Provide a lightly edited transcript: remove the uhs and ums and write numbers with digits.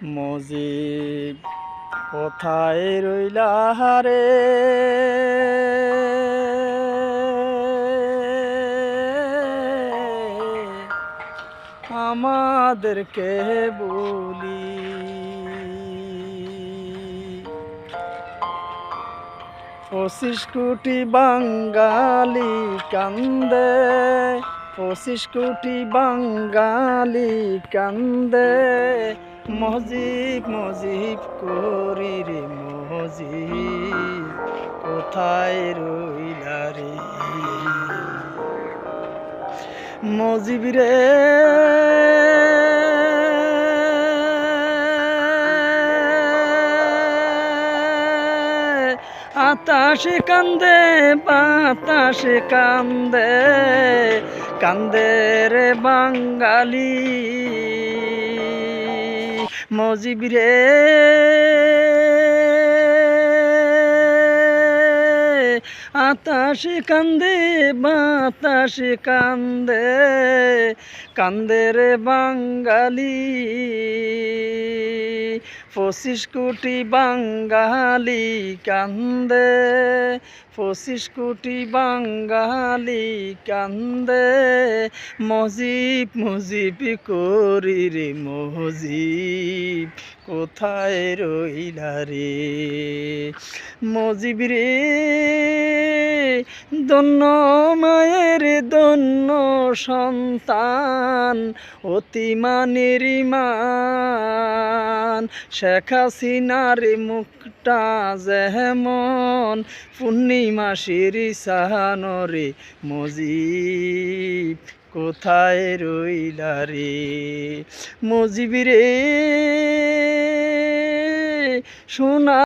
মজিব কোথায় রইলা রে, আমাদেরকে বলি। 25 কোটি বাঙালি কান্দে, 25 কোটি বাঙালি কান্দে, মজিব মজিব করি রে মজিব কোথায় রইলা রে, মজিব রে আতাশে কান্দে বাতাসে কান্দে, কান্দে রে বাঙালি মজিব রে, আতাশে কান্দে বাতাসে কান্দে, কান্দে রে বাঙালি 25 কোটি বাঙালি কান্দে, 25 কোটি বাঙালি কান্দে, মজিব মজিব করি রে মজিব কোথায় রইলা রে, মজিব রে দন্য মায়ের দন্য সন্তান অতিমানের মান, শেখ হাসিনার মুখটা যেমন পূর্ণিমাসির সাহানরে, মজিব কোথায় রইলা রে, মজিব রে সোনা।